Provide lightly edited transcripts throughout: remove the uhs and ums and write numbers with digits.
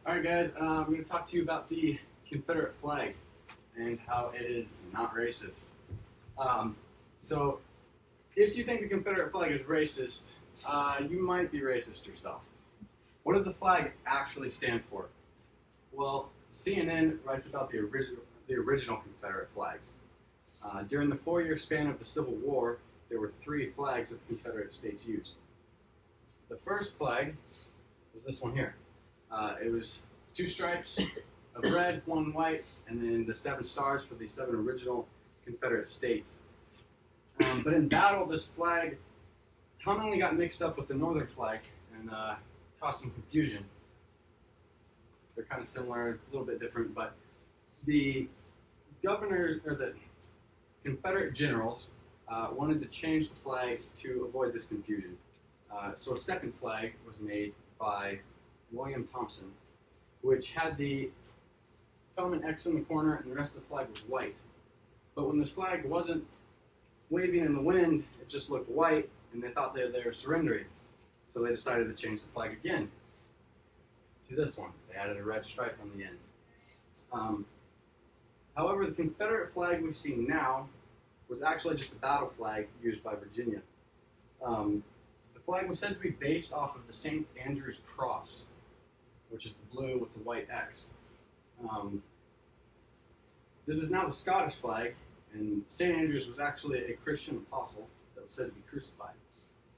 Alright guys, I'm going to talk to you about the Confederate flag and how it is not racist. So, if you think the Confederate flag is racist, you might be racist yourself. What does the flag actually stand for? Well, CNN writes about the original Confederate flags. During the 4-year span of the Civil War, there were 3 flags that the Confederate States used. The first flag was this one here. It was 2 stripes of red, 1 white, and then the 7 stars for the 7 original Confederate states. But in battle, this flag commonly got mixed up with the Northern flag and caused some confusion. They're kind of similar, a little bit different, but the governors, or the Confederate generals, wanted to change the flag to avoid this confusion. So a second flag was made by William Thompson, which had the common X in the corner and the rest of the flag was white. But when this flag wasn't waving in the wind, it just looked white, and they thought they were surrendering. So they decided to change the flag again to this one. They added a red stripe on the end. However, the Confederate flag we see now was actually just a battle flag used by Virginia. The flag was said to be based off of the St. Andrew's Cross, which is the blue with the white X. This is now the Scottish flag, and St. Andrews was actually a Christian apostle that was said to be crucified.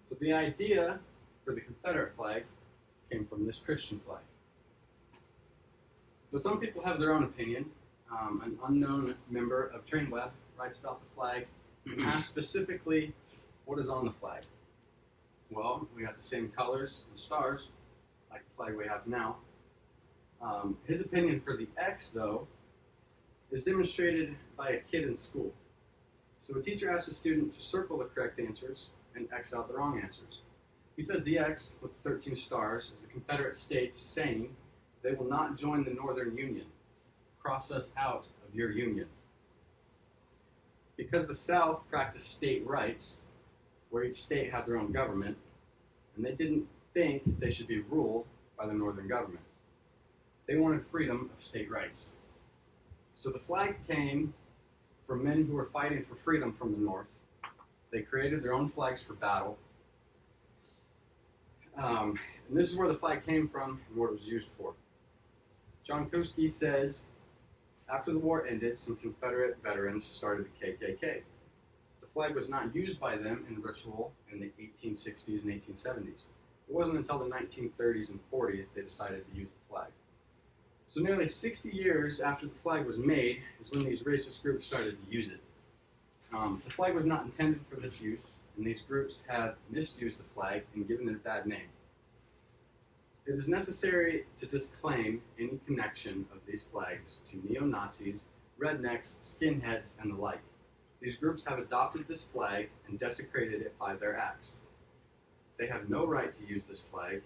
So the idea for the Confederate flag came from this Christian flag. But some people have their own opinion. An unknown member of TrainWeb writes about the flag and asks specifically what is on the flag. Well, we got the same colors and stars like the flag we have now. His opinion for the X, though, is demonstrated by a kid in school. So a teacher asks a student to circle the correct answers and X out the wrong answers. He says the X, with the 13 stars, is the Confederate States saying they will not join the Northern Union. Cross us out of your union. Because the South practiced state rights, where each state had their own government, and they didn't think they should be ruled by the Northern government. They wanted freedom of state rights. So the flag came from men who were fighting for freedom from the North. They created their own flags for battle. And this is where the flag came from and what it was used for. John Koski says, after the war ended, some Confederate veterans started the KKK. The flag was not used by them in ritual in the 1860s and 1870s. It wasn't until the 1930s and 40s they decided to use the flag. So nearly 60 years after the flag was made is when these racist groups started to use it. The flag was not intended for this use, and these groups have misused the flag and given it a bad name. It is necessary to disclaim any connection of these flags to neo-Nazis, rednecks, skinheads, and the like. These groups have adopted this flag and desecrated it by their acts. They have no right to use this flag.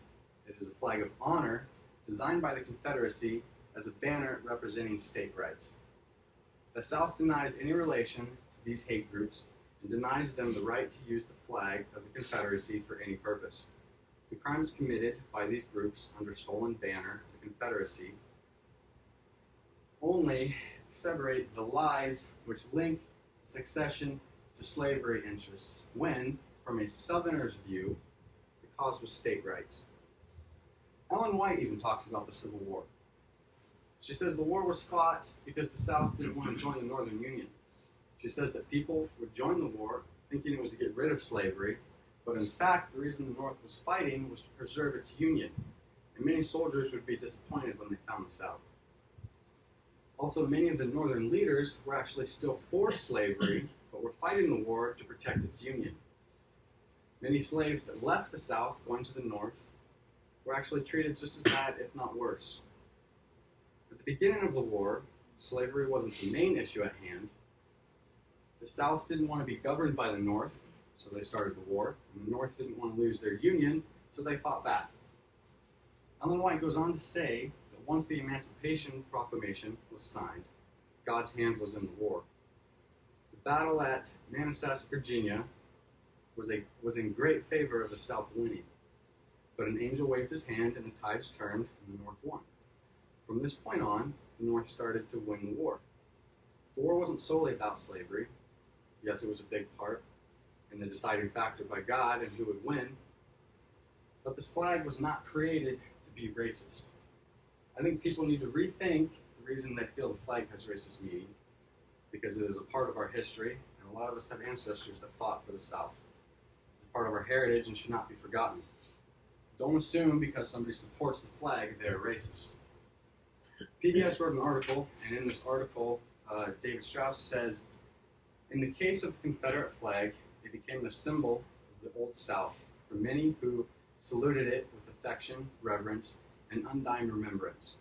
It is a flag of honor designed by the Confederacy as a banner representing state rights. The South denies any relation to these hate groups and denies them the right to use the flag of the Confederacy for any purpose. The crimes committed by these groups under stolen banner of the Confederacy only separate the lies which link succession to slavery interests when, from a Southerner's view, the cause was state rights. Ellen White even talks about the Civil War. She says the war was fought because the South didn't want to join the Northern Union. She says that people would join the war thinking it was to get rid of slavery, but in fact the reason the North was fighting was to preserve its union, and many soldiers would be disappointed when they found this out. Also, many of the Northern leaders were actually still for slavery, but were fighting the war to protect its union. Many slaves that left the South going to the North were actually treated just as bad, if not worse. At the beginning of the war, slavery wasn't the main issue at hand. The South didn't want to be governed by the North, so they started the war, and the North didn't want to lose their union, so they fought back. Ellen White goes on to say that once the Emancipation Proclamation was signed, God's hand was in the war. The battle at Manassas, Virginia, was in great favor of the South winning. But an angel waved his hand and the tides turned and the North won. From this point on, the North started to win the war. The war wasn't solely about slavery. Yes, it was a big part and the deciding factor by God and who would win. But this flag was not created to be racist. I think people need to rethink the reason they feel the flag has racist meaning, because it is a part of our history, and a lot of us have ancestors that fought for the South. It's a part of our heritage and should not be forgotten. Don't assume because somebody supports the flag, they're racist. PBS wrote an article, and in this article, David Strauss says, in the case of the Confederate flag, it became the symbol of the Old South for many who saluted it with affection, reverence, and undying remembrance.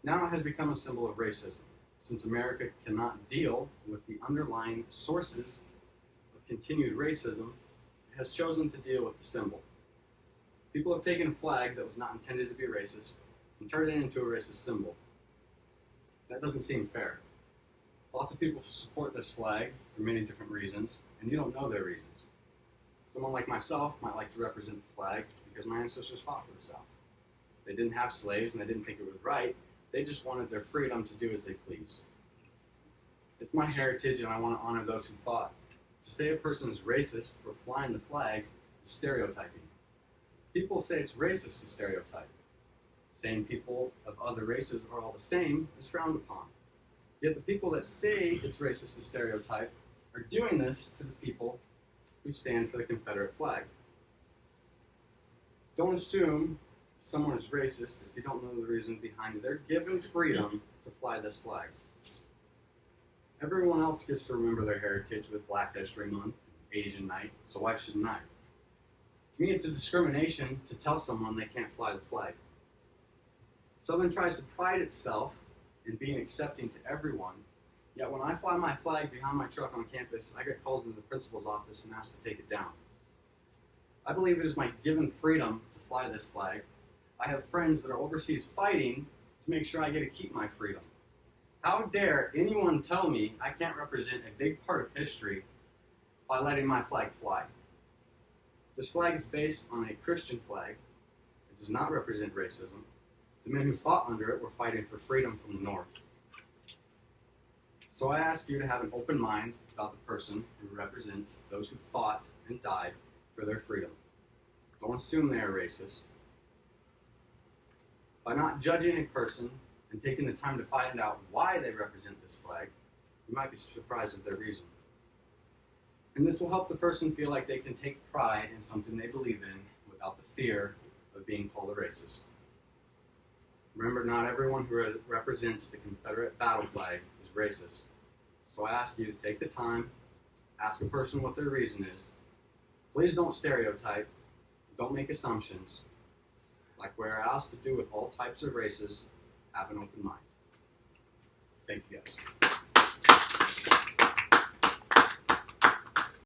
Now it has become a symbol of racism, since America cannot deal with the underlying sources of continued racism. It has chosen to deal with the symbol. People have taken a flag that was not intended to be racist and turned it into a racist symbol. That doesn't seem fair. Lots of people support this flag for many different reasons, and you don't know their reasons. Someone like myself might like to represent the flag because my ancestors fought for the South. They didn't have slaves and they didn't think it was right. They just wanted their freedom to do as they pleased. It's my heritage and I want to honor those who fought. To say a person is racist for flying the flag is stereotyping. People say it's racist to stereotype. Saying people of other races are all the same is frowned upon. Yet the people that say it's racist to stereotype are doing this to the people who stand for the Confederate flag. Don't assume someone is racist if you don't know the reason behind their given freedom to fly this flag. Everyone else gets to remember their heritage with Black History Month, Asian Night, so why shouldn't I? To me, it's a discrimination to tell someone they can't fly the flag. Southern tries to pride itself in being accepting to everyone, yet when I fly my flag behind my truck on campus, I get called into the principal's office and asked to take it down. I believe it is my given freedom to fly this flag. I have friends that are overseas fighting to make sure I get to keep my freedom. How dare anyone tell me I can't represent a big part of history by letting my flag fly? This flag is based on a Christian flag. It does not represent racism. The men who fought under it were fighting for freedom from the North. So I ask you to have an open mind about the person who represents those who fought and died for their freedom. Don't assume they are racist. By not judging a person and taking the time to find out why they represent this flag, you might be surprised at their reason. And this will help the person feel like they can take pride in something they believe in without the fear of being called a racist. Remember, not everyone who represents the Confederate battle flag is racist. So I ask you to take the time, ask a person what their reason is. Please don't stereotype, don't make assumptions. Like we're asked to do with all types of races, have an open mind. Thank you guys.